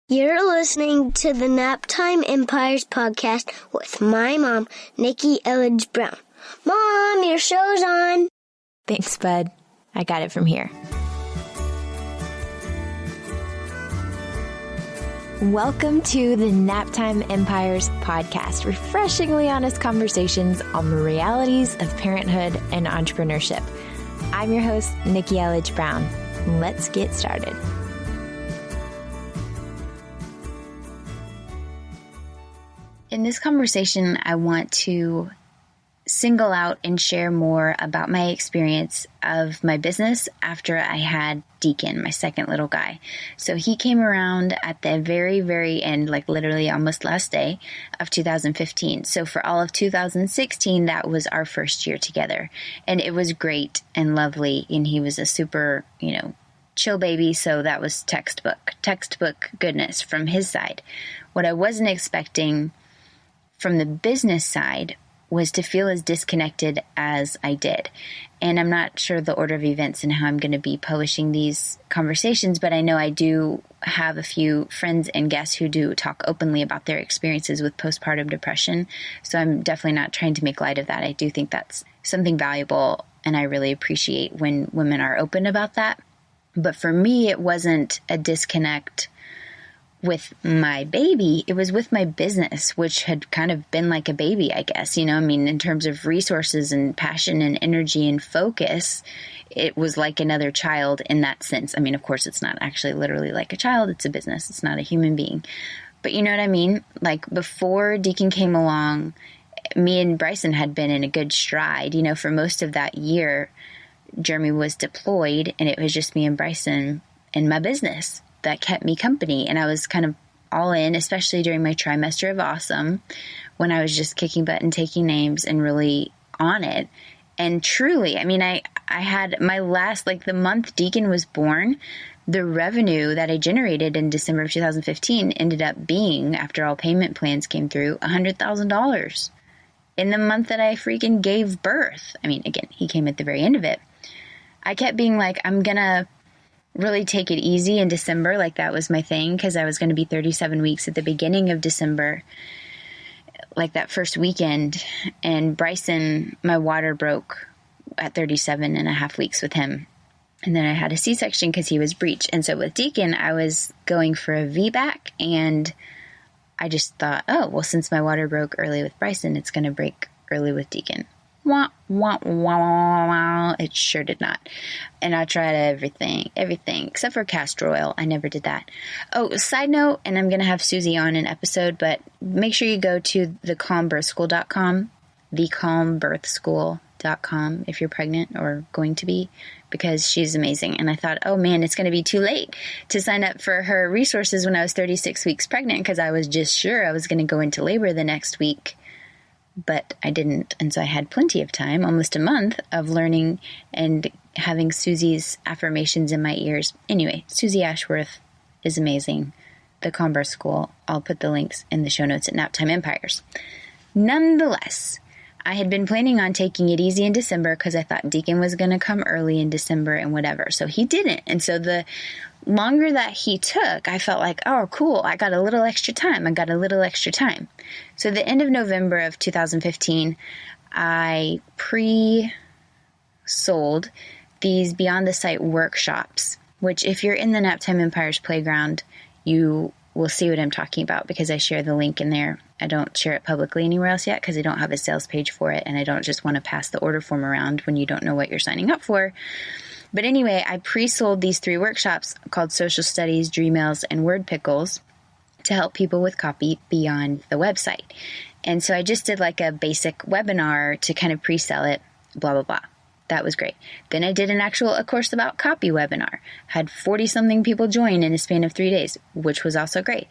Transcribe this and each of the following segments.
You're listening to the Naptime Empires podcast with my mom, Nikki Elledge Brown. Mom, your show's on. Thanks, bud. I got it from here. Welcome to the Naptime Empires podcast, refreshingly honest conversations on the realities of parenthood and entrepreneurship. I'm your host, Nikki Elledge Brown. Let's get started. In this conversation, I want to single out and share more about my experience of my business after I had Deacon, my second little guy. So he came around at the very, very end, like literally almost last day of 2015. So for all of 2016, that was our first year together. And it was great and lovely. And he was a super, chill baby. So that was textbook goodness from his side. What I wasn't expecting from the business side was to feel as disconnected as I did. And I'm not sure the order of events and how I'm going to be publishing these conversations, but I know I do have a few friends and guests who do talk openly about their experiences with postpartum depression. So I'm definitely not trying to make light of that. I do think that's something valuable, and I really appreciate when women are open about that. But for me, it wasn't a disconnect with my baby, it was with my business, which had kind of been like a baby, I guess, in terms of resources and passion and energy and focus, it was like another child in that sense. Of course, it's not actually literally like a child. It's a business. It's not a human being. But you know what I mean? Like before Deacon came along, me and Bryson had been in a good stride. For most of that year, Jeremy was deployed and it was just me and Bryson in my business. That kept me company. And I was kind of all in, especially during my trimester of awesome, when I was just kicking butt and taking names and really on it. And truly, I had my last, the month Deacon was born, the revenue that I generated in December of 2015 ended up being, after all payment plans came through, $100,000 in the month that I freaking gave birth. Again, he came at the very end of it. I kept being like, I'm going to really take it easy in December. That was my thing, because I was going to be 37 weeks at the beginning of December, that first weekend. And Bryson, my water broke at 37 and a half weeks with him. And then I had a C-section because he was breech. And so with Deacon, I was going for a VBAC, and I just thought, since my water broke early with Bryson, it's going to break early with Deacon. Wah, wah, wah, wah, wah. It sure did not. And I tried everything, except for castor oil. I never did that. Oh, side note, and I'm going to have Susie on an episode, but make sure you go to thecalmbirthschool.com, thecalmbirthschool.com if you're pregnant or going to be, because she's amazing. And I thought, oh man, it's going to be too late to sign up for her resources when I was 36 weeks pregnant, because I was just sure I was going to go into labor the next week. But I didn't. And so I had plenty of time, almost a month, of learning and having Susie's affirmations in my ears. Anyway, Susie Ashworth is amazing. The Calm Birth School. I'll put the links in the show notes at Naptime Empires. Nonetheless, I had been planning on taking it easy in December because I thought Deacon was going to come early in December and whatever. So he didn't. And so the longer that he took, I felt like, oh, cool, I got a little extra time. So the end of November of 2015, I pre-sold these Beyond the Site workshops, which if you're in the Naptime Empires playground, you will see what I'm talking about because I share the link in there. I don't share it publicly anywhere else yet because I don't have a sales page for it, and I don't just want to pass the order form around when you don't know what you're signing up for. But anyway, I pre-sold these 3 workshops called Social Studies, Dreamails, and Word Pickles to help people with copy beyond the website. And so I just did a basic webinar to kind of pre-sell it, blah, blah, blah. That was great. Then I did a course about copy webinar. Had 40-something people join in a span of 3 days, which was also great.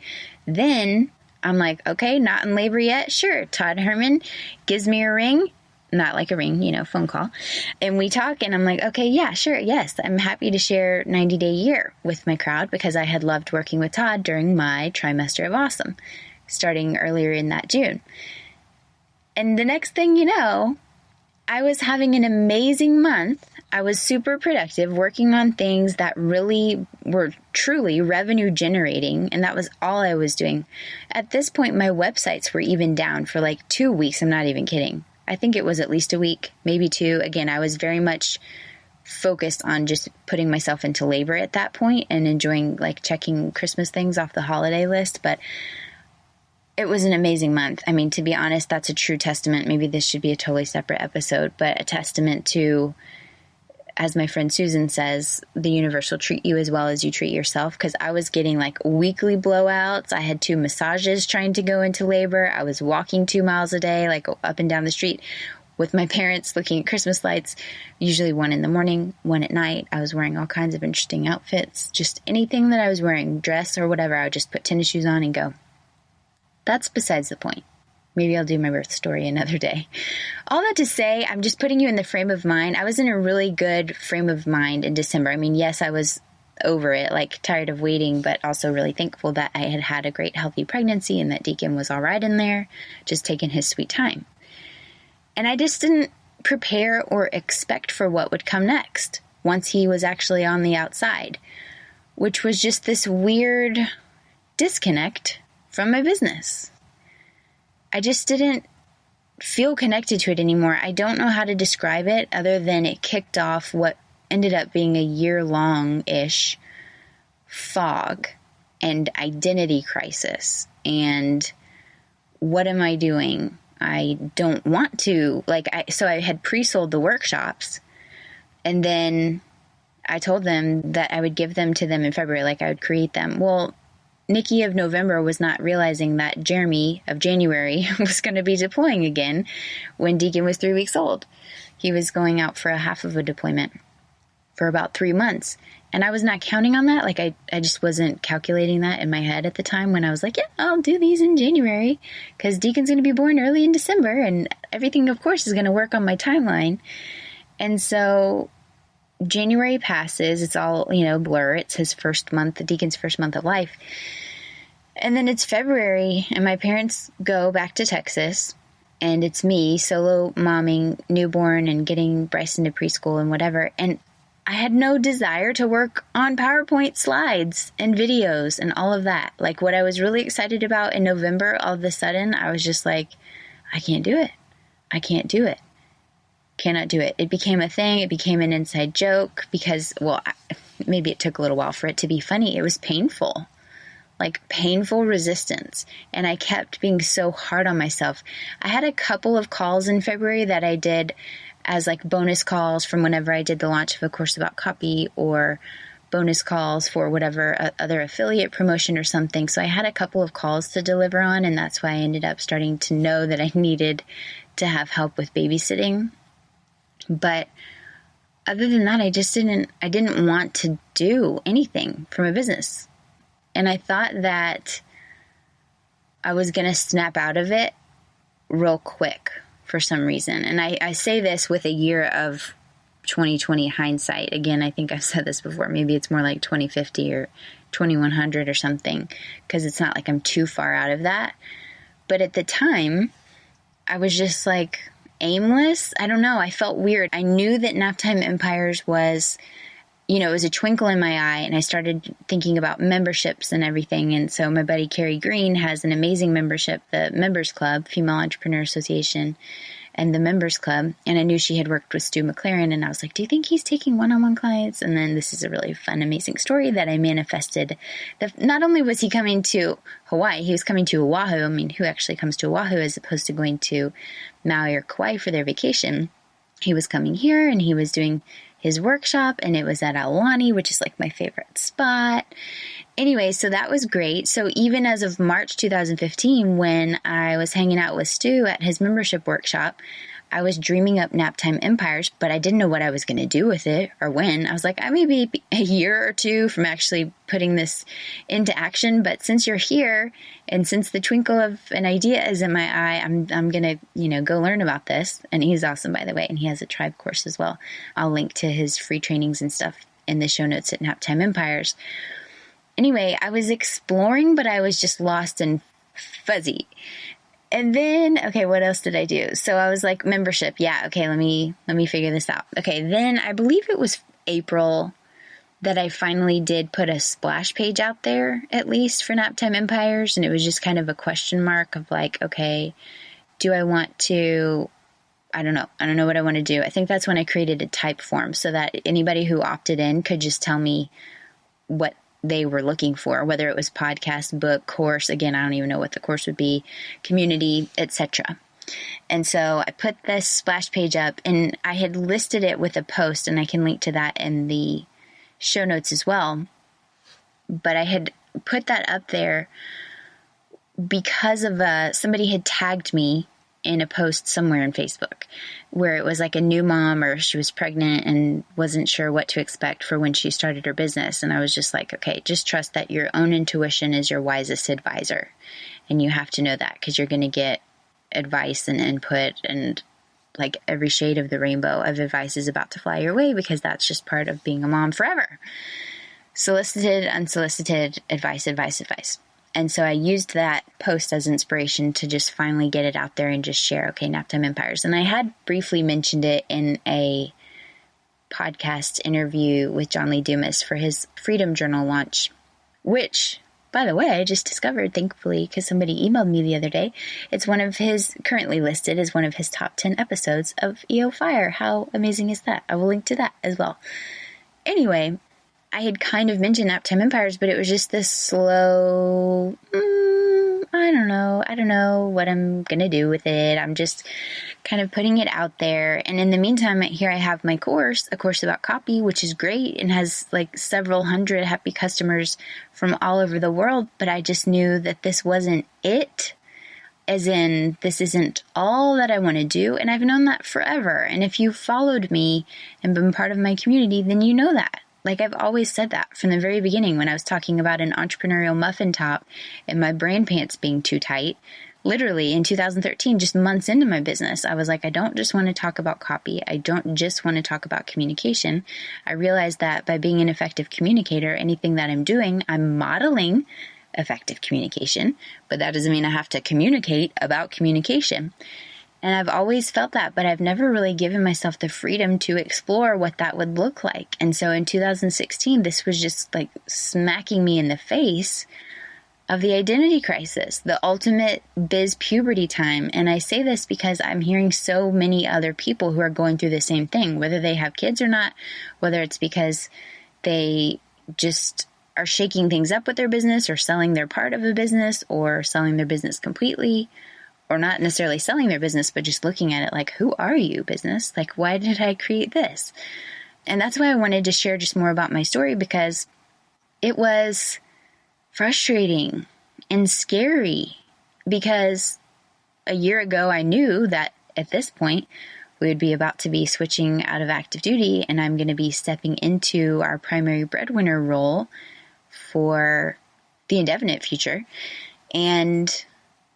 Then I'm like, okay, not in labor yet. Sure. Todd Herman gives me a ring. Not like a ring, phone call. And we talk and I'm like, okay, yeah, sure. Yes. I'm happy to share 90-day year with my crowd because I had loved working with Todd during my trimester of awesome, starting earlier in that June. And the next thing you know, I was having an amazing month. I was super productive, working on things that really were truly revenue generating, and that was all I was doing. At this point, my websites were even down for like 2 weeks. I'm not even kidding. I think it was at least a week, maybe 2. Again, I was very much focused on just putting myself into labor at that point and enjoying like checking Christmas things off the holiday list. But it was an amazing month. I mean, to be honest, that's a true testament. Maybe this should be a totally separate episode, but a testament to, as my friend Susan says, the universe will treat you as well as you treat yourself. Because I was getting like weekly blowouts. I had 2 massages trying to go into labor. I was walking 2 miles a day, like up and down the street with my parents looking at Christmas lights, usually 1 in the morning, 1 at night. I was wearing all kinds of interesting outfits. Just anything that I was wearing, dress or whatever, I would just put tennis shoes on and go. That's besides the point. Maybe I'll do my birth story another day. All that to say, I'm just putting you in the frame of mind. I was in a really good frame of mind in December. I mean, yes, I was over it, like tired of waiting, but also really thankful that I had had a great healthy pregnancy and that Deacon was all right in there, just taking his sweet time. And I just didn't prepare or expect for what would come next once he was actually on the outside, which was just this weird disconnect from my business. I just didn't feel connected to it anymore. I don't know how to describe it other than it kicked off what ended up being a year-long-ish fog and identity crisis. And what am I doing? I don't want to. So I had pre-sold the workshops, and then I told them that I would give them to them in February, like I would create them. Well, Nikki of November was not realizing that Jeremy of January was going to be deploying again when Deacon was 3 weeks old. He was going out for a half of a deployment for about 3 months. And I was not counting on that. Like I just wasn't calculating that in my head at the time when I was like, yeah, I'll do these in January because Deacon's going to be born early in December and everything, of course, is going to work on my timeline. And so January passes, it's all, blur. It's his first month, Deacon's first month of life. And then it's February and my parents go back to Texas and it's me solo momming newborn and getting Bryson to preschool and whatever. And I had no desire to work on PowerPoint slides and videos and all of that. Like what I was really excited about in November, all of a sudden I was just like, I can't do it. I can't do it. Cannot do it. It became a thing. It became an inside joke because, maybe it took a little while for it to be funny. It was painful, like painful resistance. And I kept being so hard on myself. I had a couple of calls in February that I did as like bonus calls from whenever I did the launch of a course about copy or bonus calls for whatever other affiliate promotion or something. So I had a couple of calls to deliver on. And that's why I ended up starting to know that I needed to have help with babysitting. But other than that, I didn't want to do anything for my business. And I thought that I was going to snap out of it real quick for some reason. And I say this with a year of 2020 hindsight. Again, I think I've said this before. Maybe it's more like 2050 or 2100 or something, because it's not like I'm too far out of that. But at the time, I was just like aimless. I don't know. I felt weird. I knew that Naptime Empires was, it was a twinkle in my eye, and I started thinking about memberships and everything. And so my buddy Carrie Green has an amazing membership, the Members Club, Female Entrepreneur Association, and the Members Club. And I knew she had worked with Stu McLaren, and I was like, do you think he's taking one-on-one clients? And then this is a really fun, amazing story that I manifested. Not only was he coming to Hawaii, he was coming to Oahu. I mean, who actually comes to Oahu as opposed to going to Maui or Kauai for their vacation? He was coming here, and he was doing his workshop, and it was at Aulani, which is like my favorite spot. Anyway, so that was great. So even as of March 2015, when I was hanging out with Stu at his membership workshop, I was dreaming up Naptime Empires, but I didn't know what I was going to do with it or when. I was like, I may be a year or two from actually putting this into action. But since you're here, and since the twinkle of an idea is in my eye, I'm going to, go learn about this. And he's awesome, by the way. And he has a tribe course as well. I'll link to his free trainings and stuff in the show notes at Naptime Empires. Anyway, I was exploring, but I was just lost and fuzzy. And then, okay, what else did I do? So I was like, membership. Yeah. Okay. Let me figure this out. Okay. Then I believe it was April that I finally did put a splash page out there, at least for Naptime Empires. And it was just kind of a question mark of like, okay, do I want to, I don't know. I don't know what I want to do. I think that's when I created a type form so that anybody who opted in could just tell me what they were looking for, whether it was podcast, book, course. Again, I don't even know what the course would be, community, etc. And so I put this splash page up, and I had listed it with a post, and I can link to that in the show notes as well. But I had put that up there because of somebody had tagged me in a post somewhere in Facebook where it was like a new mom, or she was pregnant and wasn't sure what to expect for when she started her business. And I was just like, okay, just trust that your own intuition is your wisest advisor. And you have to know that because you're going to get advice and input, and like every shade of the rainbow of advice is about to fly your way because that's just part of being a mom forever. Solicited, unsolicited advice. And so I used that post as inspiration to just finally get it out there and just share, okay, Naptime Empires. And I had briefly mentioned it in a podcast interview with John Lee Dumas for his Freedom Journal launch, which, by the way, I just discovered, thankfully, because somebody emailed me the other day. It's currently listed as one of his top 10 episodes of EO Fire. How amazing is that? I will link to that as well. Anyway, I had kind of mentioned Naptime Empires, but it was just this slow, I don't know what I'm going to do with it. I'm just kind of putting it out there. And in the meantime, here I have my course, a course about copy, which is great and has like several hundred happy customers from all over the world. But I just knew that this wasn't it, as in this isn't all that I want to do. And I've known that forever. And if you followed me and been part of my community, then you know that. Like I've always said that from the very beginning when I was talking about an entrepreneurial muffin top and my brain pants being too tight. Literally in 2013, just months into my business, I was like, I don't just want to talk about copy. I don't just want to talk about communication. I realized that by being an effective communicator, anything that I'm doing, I'm modeling effective communication, but that doesn't mean I have to communicate about communication. And I've always felt that, but I've never really given myself the freedom to explore what that would look like. And so in 2016, this was just like smacking me in the face of the identity crisis, the ultimate biz puberty time. And I say this because I'm hearing so many other people who are going through the same thing, whether they have kids or not, whether it's because they just are shaking things up with their business or selling their part of a business or selling their business completely. Or not necessarily selling their business, but just looking at it like, who are you, business? Like, why did I create this? And that's why I wanted to share just more about my story, because it was frustrating and scary. Because a year ago, I knew that at this point, we would be about to be switching out of active duty, and I'm going to be stepping into our primary breadwinner role for the indefinite future. And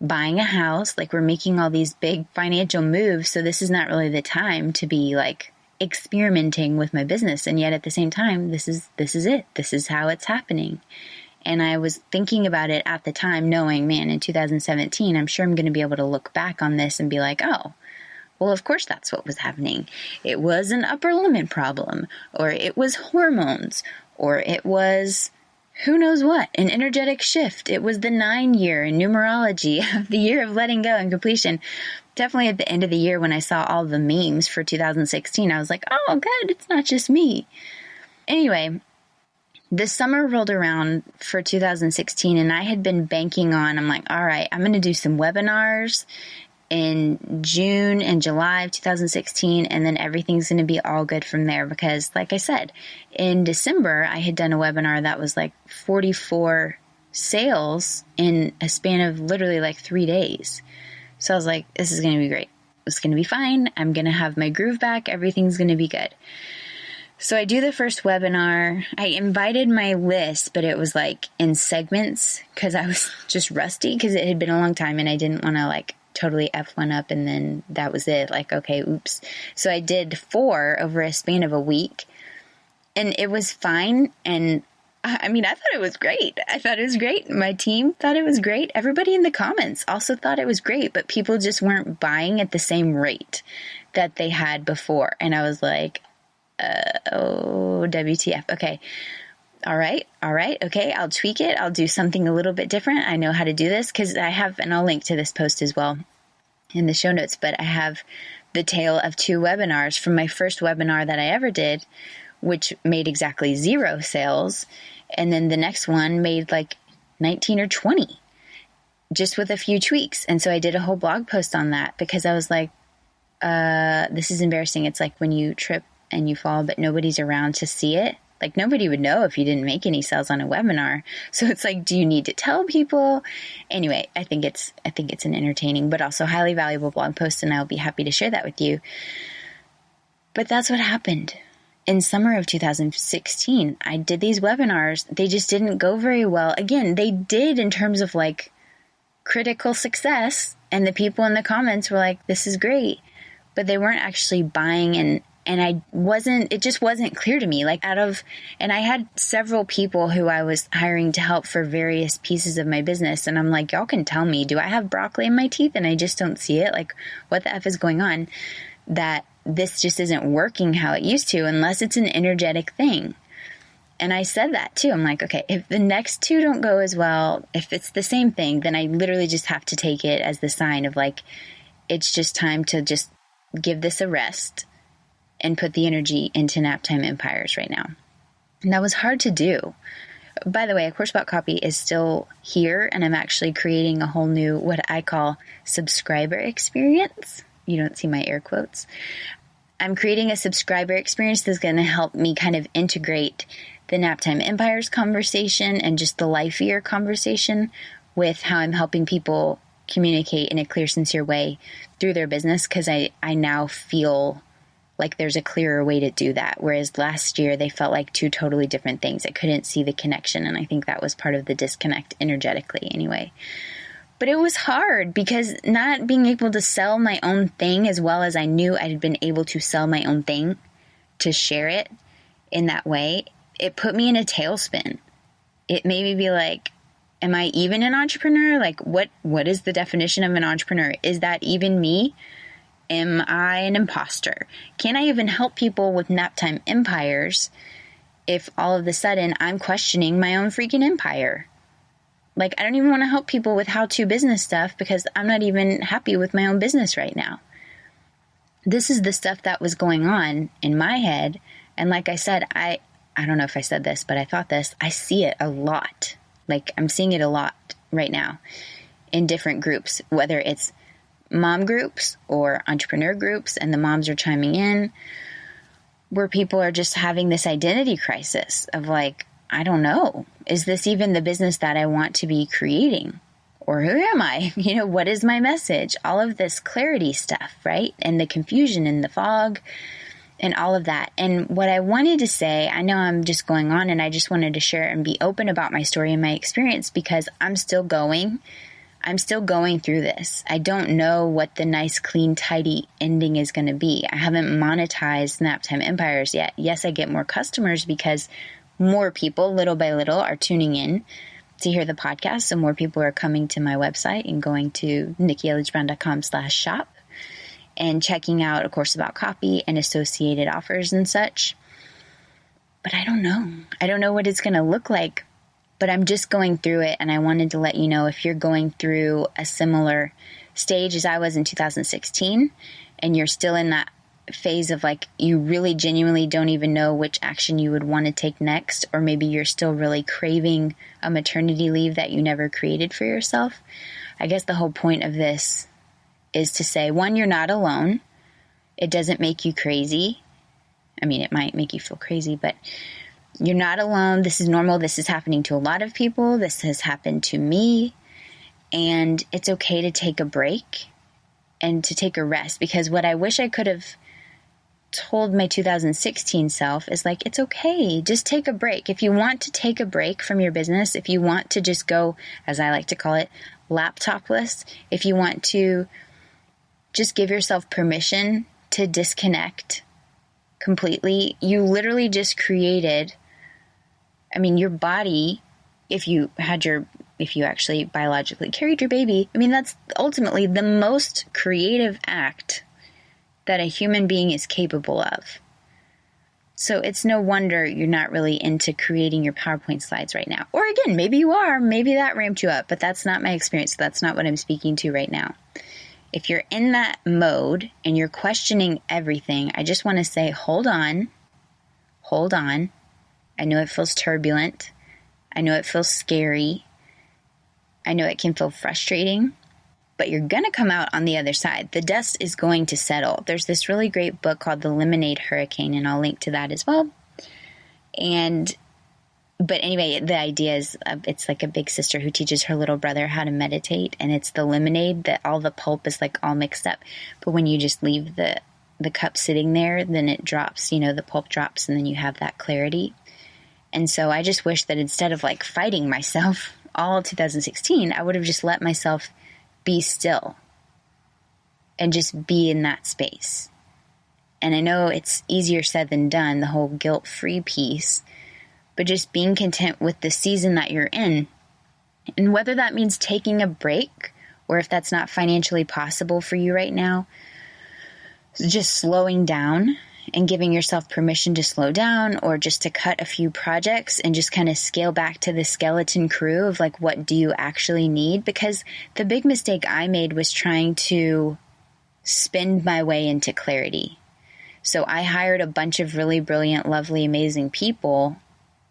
buying a house, like we're making all these big financial moves. So this is not really the time to be like experimenting with my business. And yet at the same time, this is it. This is how it's happening. And I was thinking about it at the time, knowing, man, in 2017, I'm sure I'm going to be able to look back on this and be like, oh, well, of course that's what was happening. It was an upper limit problem, or it was hormones, or it was who knows what, an energetic shift. It was the 9-year in numerology of the year of letting go and completion. Definitely at the end of the year when I saw all the memes for 2016, I was like, oh, good, it's not just me. Anyway, the summer rolled around for 2016 and I had been banking on, I'm like, all right, I'm going to do some webinars in June and July of 2016, and then everything's going to be all good from there. Because like I said, in December, I had done a webinar that was like 44 sales in a span of literally like 3 days. So I was like, this is going to be great. It's going to be fine. I'm going to have my groove back. Everything's going to be good. So I do the first webinar. I invited my list, but it was like in segments because I was just rusty because it had been a long time and I didn't want to like totally F one up and then that was it. Like, okay, oops. So I did 4 over a span of a week and it was fine. And I mean, I thought it was great. I thought it was great. My team thought it was great. Everybody in the comments also thought it was great, but people just weren't buying at the same rate that they had before. And I was like, oh, WTF. Okay. All right. Okay. I'll tweak it. I'll do something a little bit different. I know how to do this because I have, and I'll link to this post as well in the show notes, but I have the tale of 2 webinars from my first webinar that I ever did, which made exactly 0 sales. And then the next one made like 19 or 20 just with a few tweaks. And so I did a whole blog post on that because I was like, this is embarrassing. It's like when you trip and you fall, but nobody's around to see it. Like nobody would know if you didn't make any sales on a webinar. So it's like, do you need to tell people? Anyway, I think it's an entertaining, but also highly valuable blog post, and I'll be happy to share that with you. But that's what happened. In summer of 2016, I did these webinars. They just didn't go very well. Again, they did in terms of like critical success, and the people in the comments were like, this is great, but they weren't actually buying, and it just wasn't clear to me. And I had several people who I was hiring to help for various pieces of my business. And I'm like, y'all can tell me, do I have broccoli in my teeth and I just don't see it? Like, what the F is going on? That this just isn't working how it used to unless it's an energetic thing. And I said that too. I'm like, okay, if the next 2 don't go as well, if it's the same thing, then I literally just have to take it as the sign of like, it's just time to just give this a rest and put the energy into Naptime Empires right now. And that was hard to do. By the way, A Course About Copy is still here, and I'm actually creating a whole new, what I call subscriber experience. You don't see my air quotes. I'm creating a subscriber experience that's going to help me kind of integrate the Naptime Empires conversation and just the life-year conversation with how I'm helping people communicate in a clear, sincere way through their business, because I now feel like there's a clearer way to do that. Whereas last year they felt like 2 totally different things. I couldn't see the connection. And I think that was part of the disconnect energetically anyway. But it was hard because not being able to sell my own thing as well as I knew I had been able to sell my own thing, to share it in that way, it put me in a tailspin. It made me be like, am I even an entrepreneur? Like what is the definition of an entrepreneur? Is that even me? Am I an imposter? Can I even help people with Naptime Empires if all of a sudden I'm questioning my own freaking empire? Like, I don't even want to help people with how-to business stuff because I'm not even happy with my own business right now. This is the stuff that was going on in my head. And like I said, I don't know if I said this, but I thought this. I see it a lot. Like, I'm seeing it a lot right now in different groups, whether it's mom groups or entrepreneur groups, and the moms are chiming in, where people are just having this identity crisis of like, I don't know, is this even the business that I want to be creating? Or who am I? What is my message? All of this clarity stuff, right? And the confusion and the fog and all of that. And what I wanted to say, I know I'm just going on, and I just wanted to share and be open about my story and my experience because I'm still going through this. I don't know what the nice, clean, tidy ending is going to be. I haven't monetized Naptime Empires yet. Yes, I get more customers because more people, little by little, are tuning in to hear the podcast. So more people are coming to my website and going to nikkieelledgebrown.com/shop and checking out A Course About Copy and associated offers and such. But I don't know. I don't know what it's going to look like. But I'm just going through it, and I wanted to let you know if you're going through a similar stage as I was in 2016, and you're still in that phase of like you really genuinely don't even know which action you would want to take next, or maybe you're still really craving a maternity leave that you never created for yourself. I guess the whole point of this is to say, one, you're not alone. It doesn't make you crazy. I mean, it might make you feel crazy, but you're not alone. This is normal. This is happening to a lot of people. This has happened to me. And it's okay to take a break and to take a rest, because what I wish I could have told my 2016 self is like, it's okay. Just take a break. If you want to take a break from your business, if you want to just go, as I like to call it, laptopless, if you want to just give yourself permission to disconnect completely, you literally just created I mean, your body, if you actually biologically carried your baby, I mean, that's ultimately the most creative act that a human being is capable of. So it's no wonder you're not really into creating your PowerPoint slides right now. Or again, maybe you are, maybe that ramped you up, but that's not my experience. That's not what I'm speaking to right now. If you're in that mode and you're questioning everything, I just want to say, hold on. I know it feels turbulent. I know it feels scary. I know it can feel frustrating, but you're going to come out on the other side. The dust is going to settle. There's this really great book called The Lemonade Hurricane, and I'll link to that as well. But anyway, the idea is it's like a big sister who teaches her little brother how to meditate, and it's the lemonade that all the pulp is like all mixed up. But when you just leave the cup sitting there, then it drops, the pulp drops, and then you have that clarity. And so I just wish that instead of like fighting myself all 2016, I would have just let myself be still and just be in that space. And I know it's easier said than done, the whole guilt-free piece, but just being content with the season that you're in. And whether that means taking a break, or if that's not financially possible for you right now, just slowing down and giving yourself permission to slow down, or just to cut a few projects and just kind of scale back to the skeleton crew of like, what do you actually need? Because the big mistake I made was trying to spend my way into clarity. So I hired a bunch of really brilliant, lovely, amazing people.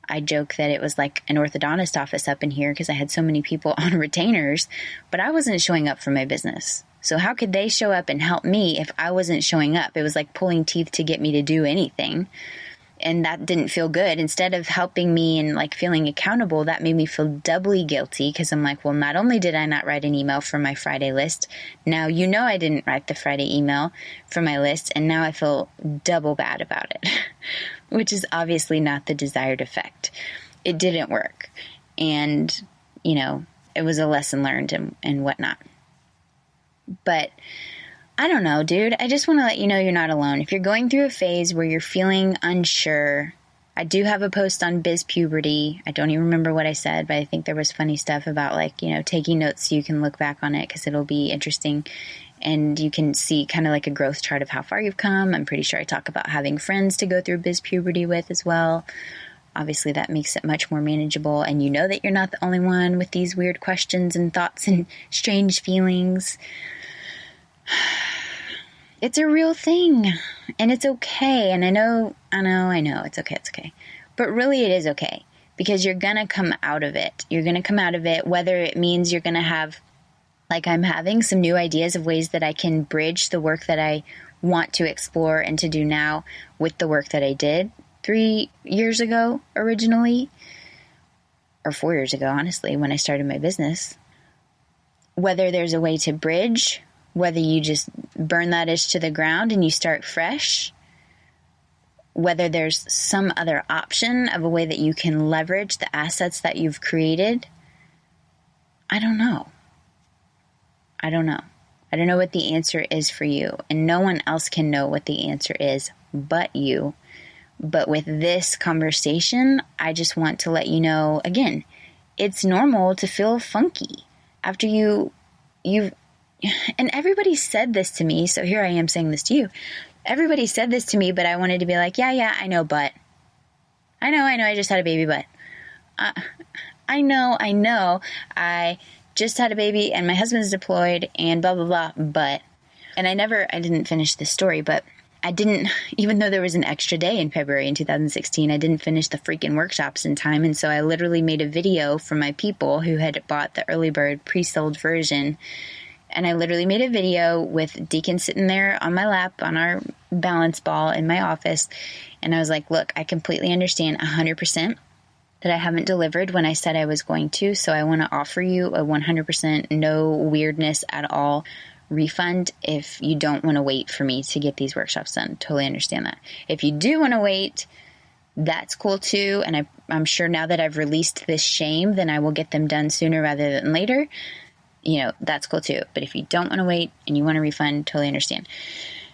I joke that it was like an orthodontist office up in here because I had so many people on retainers, but I wasn't showing up for my business. So how could they show up and help me if I wasn't showing up? It was like pulling teeth to get me to do anything. And that didn't feel good. Instead of helping me and like feeling accountable, that made me feel doubly guilty because I'm like, well, not only did I not write an email for my Friday list, now I didn't write the Friday email for my list, and now I feel double bad about it, which is obviously not the desired effect. It didn't work. And, it was a lesson learned and whatnot. But I don't know, dude. I just want to let you know you're not alone. If you're going through a phase where you're feeling unsure, I do have a post on biz puberty. I don't even remember what I said, but I think there was funny stuff about like, taking notes so you can look back on it because it'll be interesting. And you can see kind of like a growth chart of how far you've come. I'm pretty sure I talk about having friends to go through biz puberty with as well. Obviously, that makes it much more manageable. And you know that you're not the only one with these weird questions and thoughts and strange feelings. It's a real thing, and it's okay. And I know, it's okay. But really it is okay, because you're going to come out of it. You're going to come out of it, whether it means you're going to have, like I'm having, some new ideas of ways that I can bridge the work that I want to explore and to do now with the work that I did 3 years ago originally, or 4 years ago, honestly, when I started my business. Whether there's a way to bridge, whether you just burn that itch to the ground and you start fresh, whether there's some other option of a way that you can leverage the assets that you've created, I don't know. I don't know what the answer is for you, and no one else can know what the answer is but you. But with this conversation, I just want to let you know, again, it's normal to feel funky after you've and everybody said this to me, so here I am saying this to you. Everybody said this to me, but I wanted to be like, yeah, I know, but. I know, I just had a baby, but. I know, I just had a baby, and my husband's deployed, and blah, blah, blah, but. And I didn't finish this story, but I didn't, even though there was an extra day in February in 2016, I didn't finish the freaking workshops in time, and so I literally made a video for my people who had bought the early bird pre-sold version. And I literally made a video with Deacon sitting there on my lap on our balance ball in my office. And I was like, look, I completely understand 100% that I haven't delivered when I said I was going to. So I want to offer you a 100% no weirdness at all refund if you don't want to wait for me to get these workshops done. Totally understand that. If you do want to wait, that's cool too. And I'm sure now that I've released this shame, then I will get them done sooner rather than later. That's cool too. But if you don't want to wait and you want a refund, totally understand.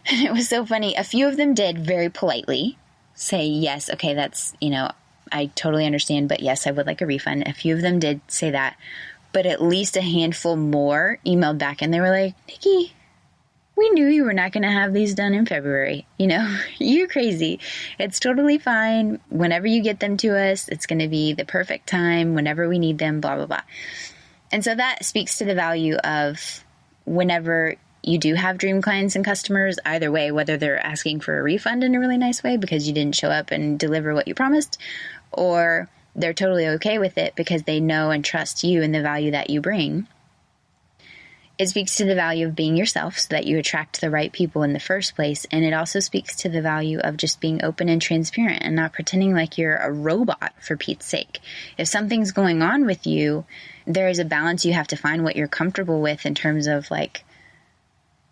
And it was so funny. A few of them did very politely say, yes, okay, that's, I totally understand, but yes, I would like a refund. A few of them did say that, but at least a handful more emailed back and they were like, Nikki, we knew you were not going to have these done in February. You're crazy. It's totally fine. Whenever you get them to us, it's going to be the perfect time whenever we need them, blah, blah, blah. And so that speaks to the value of whenever you do have dream clients and customers, either way, whether they're asking for a refund in a really nice way because you didn't show up and deliver what you promised, or they're totally okay with it because they know and trust you and the value that you bring. It speaks to the value of being yourself so that you attract the right people in the first place. And it also speaks to the value of just being open and transparent and not pretending like you're a robot, for Pete's sake. If something's going on with you, there is a balance you have to find what you're comfortable with in terms of like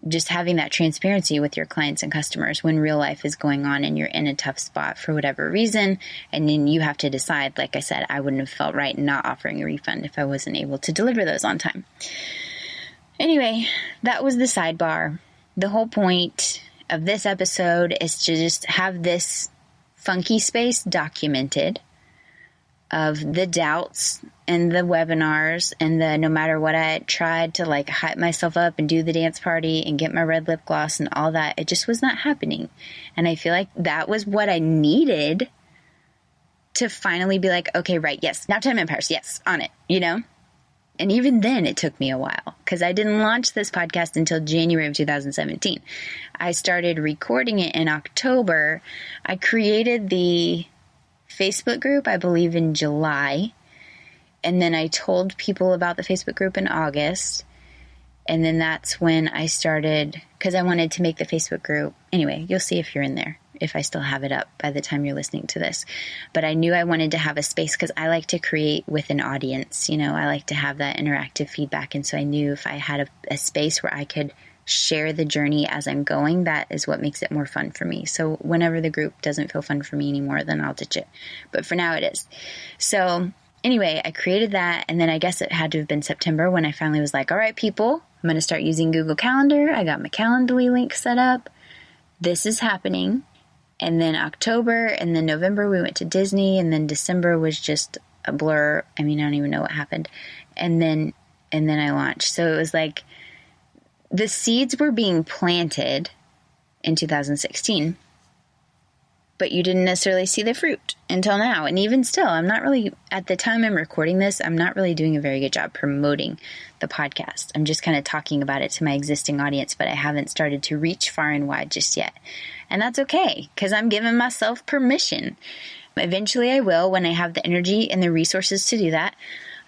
just having that transparency with your clients and customers when real life is going on and you're in a tough spot for whatever reason. And then you have to decide, like I said, I wouldn't have felt right not offering a refund if I wasn't able to deliver those on time. Anyway, that was the sidebar. The whole point of this episode is to just have this funky space documented of the doubts and the webinars and the no matter what I tried to like hype myself up and do the dance party and get my red lip gloss and all that. It just was not happening. And I feel like that was what I needed to finally be like, okay, right, yes, Naptime Empires, yes, on it, And even then, it took me a while because I didn't launch this podcast until January of 2017. I started recording it in October. I created the Facebook group, I believe, in July. And then I told people about the Facebook group in August. And then that's when I started, because I wanted to make the Facebook group. Anyway, you'll see if you're in there, if I still have it up by the time you're listening to this. But I knew I wanted to have a space because I like to create with an audience. I like to have that interactive feedback. And so I knew if I had a space where I could share the journey as I'm going, that is what makes it more fun for me. So whenever the group doesn't feel fun for me anymore, then I'll ditch it. But for now it is. So anyway, I created that. And then I guess it had to have been September when I finally was like, all right, people, I'm going to start using Google Calendar. I got my Calendly link set up. This is happening. And then October and then November we went to Disney, and then December was just a blur. I mean, I don't even know what happened. And then I launched. So it was like the seeds were being planted in 2016, but you didn't necessarily see the fruit until now. And even still, I'm not really, at the time I'm recording this, I'm not really doing a very good job promoting the podcast. I'm just kind of talking about it to my existing audience, but I haven't started to reach far and wide just yet. And that's okay, because I'm giving myself permission. Eventually I will, when I have the energy and the resources to do that.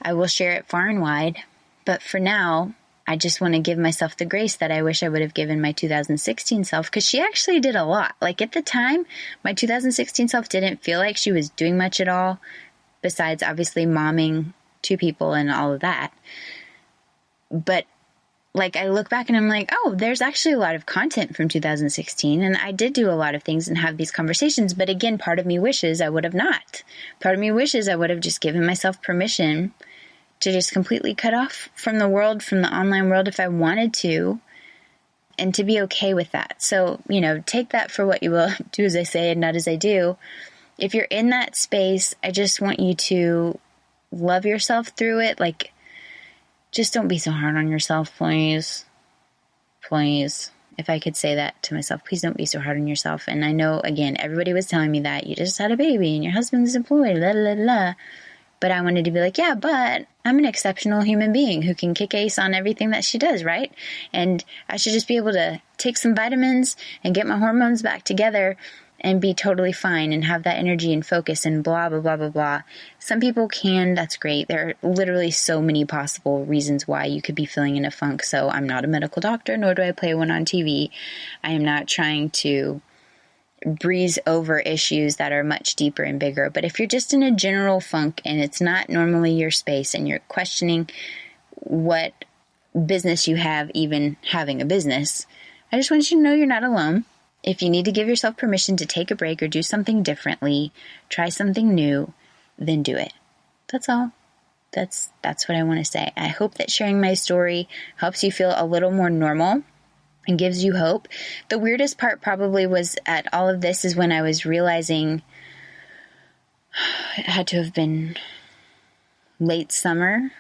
I will share it far and wide. But for now, I just want to give myself the grace that I wish I would have given my 2016 self, because she actually did a lot. Like at the time, my 2016 self didn't feel like she was doing much at all, besides obviously momming 2 people and all of that. But like I look back and I'm like, oh, there's actually a lot of content from 2016. And I did do a lot of things and have these conversations. But again, part of me wishes I would have not. Part of me wishes I would have just given myself permission to just completely cut off from the world, from the online world if I wanted to, and to be okay with that. So, take that for what you will. Do as I say and not as I do. If you're in that space, I just want you to love yourself through it. Like, just don't be so hard on yourself, please. Please. If I could say that to myself, please don't be so hard on yourself. And I know, again, everybody was telling me that you just had a baby and your husband's employed, blah, blah, blah. But I wanted to be like, yeah, but I'm an exceptional human being who can kick ace on everything that she does, right? And I should just be able to take some vitamins and get my hormones back together and be totally fine and have that energy and focus and blah, blah, blah, blah, blah. Some people can, that's great. There are literally so many possible reasons why you could be feeling in a funk. So I'm not a medical doctor, nor do I play one on TV. I am not trying to breeze over issues that are much deeper and bigger. But if you're just in a general funk and it's not normally your space and you're questioning what business you have, even having a business, I just want you to know you're not alone. If you need to give yourself permission to take a break or do something differently, try something new, then do it. That's all. That's what I want to say. I hope that sharing my story helps you feel a little more normal and gives you hope. The weirdest part probably was at all of this is when I was realizing it had to have been late summer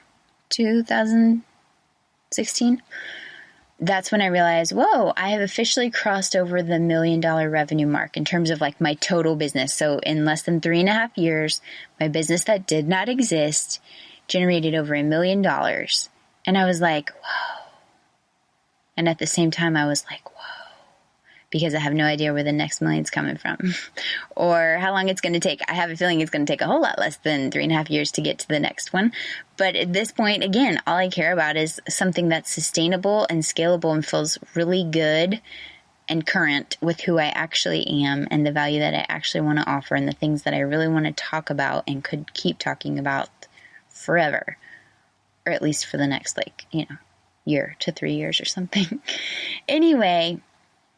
2016. That's when I realized, whoa, I have officially crossed over the $1 million revenue mark in terms of like my total business. So in less than 3.5 years, my business that did not exist generated over $1 million. And I was like, whoa. And at the same time, I was like, whoa, because I have no idea where the next million's coming from or how long it's going to take. I have a feeling it's going to take a whole lot less than 3.5 years to get to the next one. But at this point, again, all I care about is something that's sustainable and scalable and feels really good and current with who I actually am and the value that I actually want to offer and the things that I really want to talk about and could keep talking about forever, or at least for the next, year to 3 years or something. Anyway,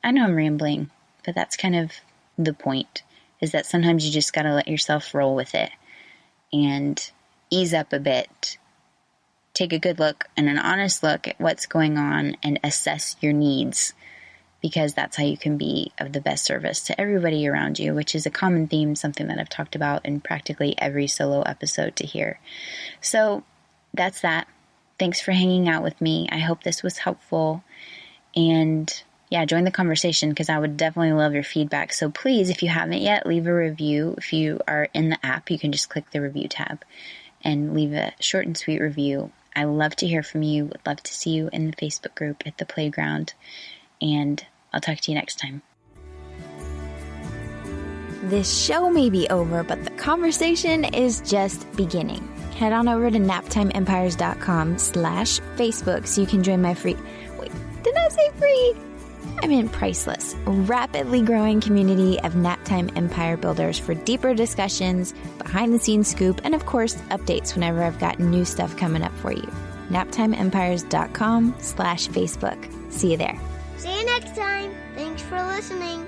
I know I'm rambling, but that's kind of the point, is that sometimes you just got to let yourself roll with it and ease up a bit, take a good look and an honest look at what's going on and assess your needs, because that's how you can be of the best service to everybody around you, which is a common theme, something that I've talked about in practically every solo episode to hear. So that's that. Thanks for hanging out with me. I hope this was helpful. And yeah, join the conversation because I would definitely love your feedback. So please, if you haven't yet, leave a review. If you are in the app, you can just click the review tab and leave a short and sweet review. I love to hear from you. Would love to see you in the Facebook group at the playground. And I'll talk to you next time. This show may be over, but the conversation is just beginning. Head on over to naptimeempires.com/Facebook so you can join my free... Wait, did I say free? I mean priceless, rapidly growing community of Naptime Empire builders for deeper discussions, behind-the-scenes scoop, and of course, updates whenever I've got new stuff coming up for you. naptimeempires.com/Facebook. See you there. See you next time. Thanks for listening.